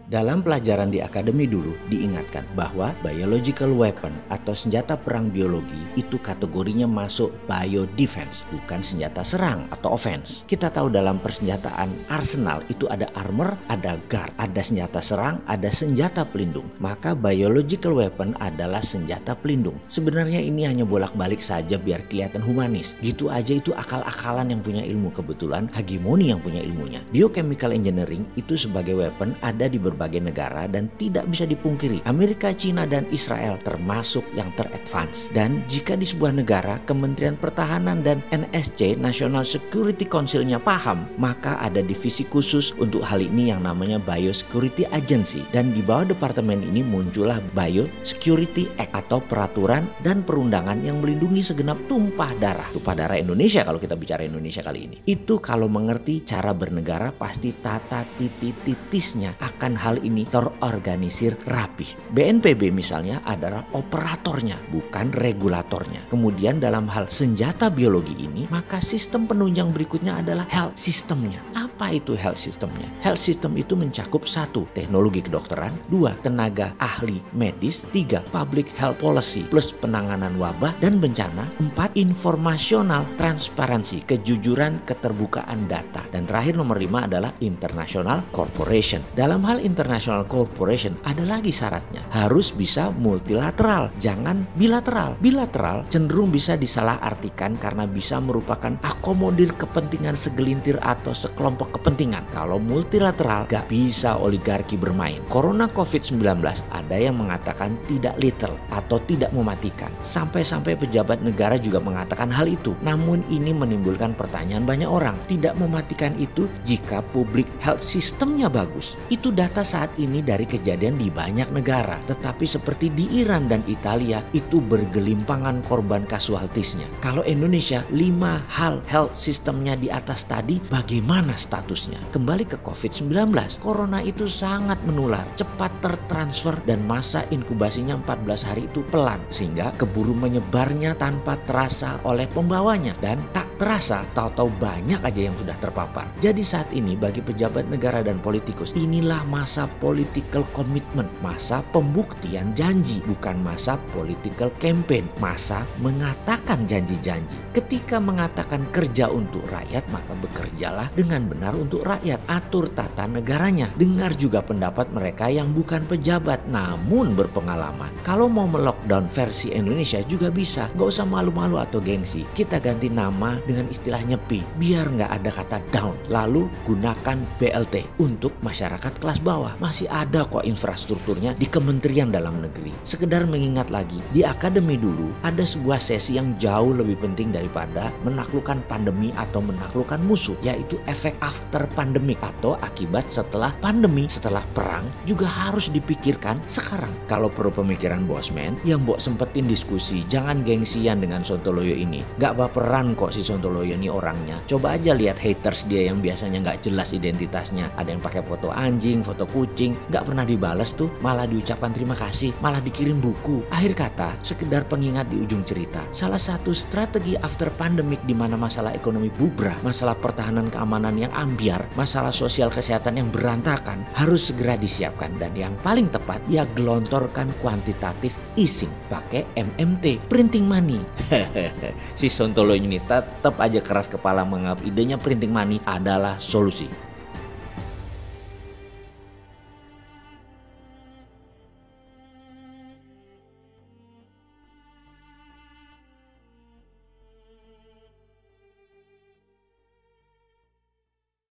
Dalam pelajaran di akademi dulu diingatkan bahwa biological weapon atau senjata perang biologi itu kategorinya masuk biodefense, bukan senjata serang atau offense. Kita tahu dalam persenjataan arsenal itu ada armor, ada guard, ada senjata serang, ada senjata pelindung. Maka biological weapon adalah senjata pelindung. Sebenarnya ini hanya bolak-balik saja biar kelihatan humanis. Gitu aja itu akal-akalan yang punya ilmu, kebetulan hegemoni yang punya ilmunya. Biochemical engineering itu sebagai weapon ada di berbagai negara dan tidak bisa dipungkiri Amerika, China, dan Israel termasuk yang teradvance. Dan jika di sebuah negara Kementerian Pertahanan dan NSC National Security Council-nya paham, maka ada divisi khusus untuk hal ini yang namanya Biosecurity Agency, dan di bawah departemen ini muncullah Biosecurity Act atau peraturan dan perundangan yang melindungi segenap tumpah darah Indonesia. Kalau kita bicara Indonesia kali ini, itu kalau mengerti cara bernegara pasti tata titik-titisnya akan hal ini terorganisir rapih. BNPB misalnya adalah operatornya, bukan regulatornya. Kemudian dalam hal senjata biologi ini, maka sistem penunjang berikutnya adalah health systemnya. Apa itu health systemnya? Health system itu mencakup 1. Teknologi kedokteran, 2. Tenaga ahli medis, 3. Public health policy plus penanganan wabah dan bencana, 4. Informasional transparansi, kejujuran, keterbukaan data, dan terakhir nomor 5 adalah international corporation. Dalam hal international corporation ada lagi syaratnya, harus bisa multilateral, jangan bilateral. Bilateral cenderung bisa disalahartikan karena bisa merupakan akomodir kepentingan segelintir atau sekelompok kepentingan. Kalau multilateral gak bisa oligarki bermain. Corona COVID-19 ada yang mengatakan tidak lethal atau tidak mematikan. Sampai-sampai pejabat negara juga mengatakan hal itu. Namun ini menimbulkan pertanyaan banyak orang. Tidak mematikan itu jika public health systemnya bagus. Itu data saat ini dari kejadian di banyak negara. Tetapi seperti di Iran dan Italia itu bergelimpangan korban kasualtisnya. Kalau Indonesia 5 hal health systemnya di atas tadi, bagaimana statusnya? Kembali ke COVID-19, corona itu sangat menular, cepat tertransfer dan masa inkubasinya 14 hari itu pelan, sehingga keburu menyebarnya tanpa terasa oleh pembawanya, dan tak terasa tahu-tahu banyak aja yang sudah terpapar. Jadi saat ini bagi pejabat negara dan politikus, inilah masa political commitment, masa pembuktian janji, bukan masa political campaign, masa mengatakan janji-janji. Ketika mengatakan kerja untuk rakyat, maka bekerjalah dengan benar untuk rakyat. Atur tata negaranya. Dengar juga pendapat mereka yang bukan pejabat namun berpengalaman. Kalau mau melockdown versi Indonesia juga bisa. Gak usah malu-malu atau gengsi. Kita ganti nama dengan istilah nyepi, biar gak ada kata down. Lalu gunakan BLT untuk masyarakat kelas bawah. Masih ada kok infrastrukturnya di Kementerian Dalam Negeri. Sekedar mengingat lagi, di akademi dulu ada sebuah sesi yang jauh lebih penting daripada menaklukkan pandemi atau menaklukkan musuh, yaitu efek after pandemic atau akibat setelah pandemi, setelah perang juga harus dipikirkan sekarang. Kalau perlu pemikiran bosman, yang Mbok sempetin diskusi, jangan gengsian dengan Sontoloyo ini. Gak baperan kok si Sontoloyo ini orangnya. Coba aja lihat haters dia yang biasanya gak jelas identitasnya. Ada yang pakai foto anjing, foto kucing, gak pernah dibalas tuh, malah diucapkan terima kasih, malah dikirim buku. Akhir kata, sekedar pengingat di ujung cerita, salah satu strategi after pandemic di mana masalah ekonomi bubrah, masalah pertahanan keamanan yang ambiar, masalah sosial kesehatan yang berantakan harus segera disiapkan, dan yang paling tepat ya gelontorkan kuantitatif easing pakai MMT, printing money. Si Sontoloyo ini tetap aja keras kepala menganggap idenya printing money adalah solusi.